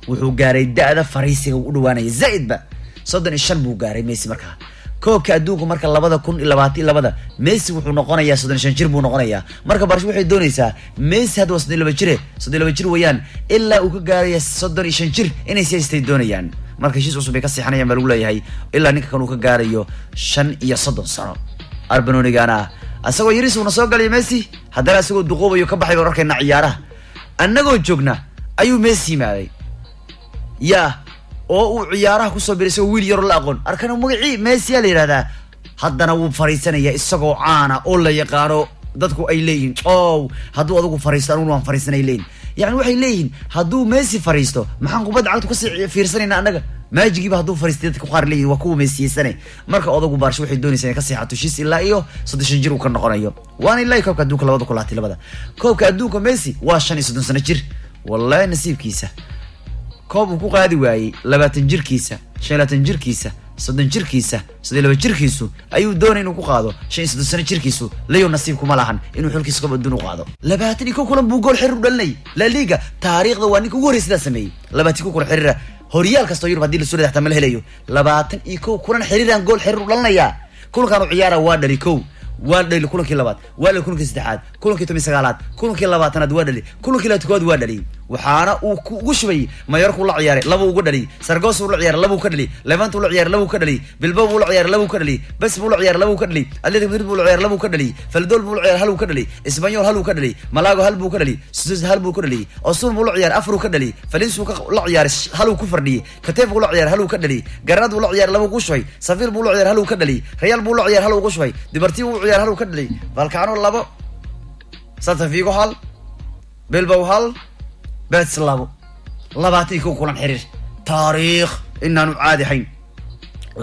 wuxuu gaaray da'da fariisiga u dhawaanay zaid ba 35 buu gaaray Messi markaa koobka adduunka marka 2022 Messi wuxuu noqonayaa 35 jir buu noqonayaa marka Barca waxay doonaysaa Messi hadda 32 jir weeyaan ilaa uu ka gaaray 35 jir inay siistay doonayaan marka heshiis cusub ay ka siixanayaan baa lagu leeyahay ilaa ninka kan uu ka gaarayo 35 sano Arbanonigana asagoo yariis uu soo galay Messi haddana asagoo duqoobayo ka baxay wararkeena ciyaaraha annagoo joogna ayuu Messi maaday ya oo uu ciyaaraha ku soo birisay wiil yar la aqoon arkana magacii Messi la yiraahdaa haddana wuu fariisanaya isagoo caana oo la yaqaano dadku ay leeyihiin hadduu adigu fariistaan waan fariisanay leeyin yani waxay leeyihiin hadduu Messi fariisto maxaan kubadda cagtu ka sii fiirsanayna annaga maajigiiba hadduu fariistay dadku qaar leeyihiin waa kuwa Messi sanay marka odagu Barca waxay doonaysaa ka siixato heshiis ilaa iyo 30 jir uu ka noqonayo waan ilaa koobka adduunka 2022 koobka adduunka Messi waa 35 sano jir wallahi nasiibkiisa koob uu ku qaadi waayay 20 jirkiisa 25 jirkiisa 30 jirkiisa 32 jirkiisu ayuu doonay inuu ku qaado 35 sano jirkiisu leeyo nasiibku ma lahan inuu xulkiisa koob adduun u qaado 20 kulan buu gool xiriir u dhalnay La Liga taariikhda waa ninka ugu horeysay sameeyay 20 kulan xiriir horyaal kasto Yurub hadii la soo dhaxta ma helayo 20 kulan xiriiraan gool xiriir u dhalnaya kulankan uu ciyaara waa dhali kow waa dhali kulankii labaad waa dhali kulankii saddexaad kulankii 19aad kulankii 20aad waa dhali kulankii 10aad waa dhali waxaana uu ugu shubay Mallorca la ciyaaray laba ugu dhali Sargoos uu la ciyaaray laba ka dhali Levante uu la ciyaaray laba ka dhali Bilbao uu la ciyaaray laba ka dhali Bas uu la ciyaaray laba ka dhali Atletico Madrid uu la ciyaaray laba ka dhali Valladolid uu la ciyaaray hal uu ka dhali Espanyol hal uu ka dhali Malaga hal buu ka dhali Sociedad hal buu ka dhali Osasuna uu la ciyaaray afar uu ka dhali Valencia uu la ciyaaray hal uu ku fardhiyay Catef uu la ciyaaray hal uu ka dhali Granada uu la ciyaaray laba ugu shubay Sevilla uu la ciyaaray hal uu ka dhali Real uu la ciyaaray hal ugu shubay Deportivo uu ciyaaray hal uu ka dhali Vallecano labo Celta Vigo hal Bilbao hal Betis labo 20 kulan xiriir taariikh inaanu caadi hayn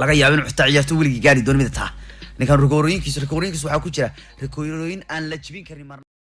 laga yaabo inuu xitaa ciyaarto wiliga gaari doon mid taa ninkan rikoorooyinkiisa waxa ku jira rikoorooyin aan la jibin karin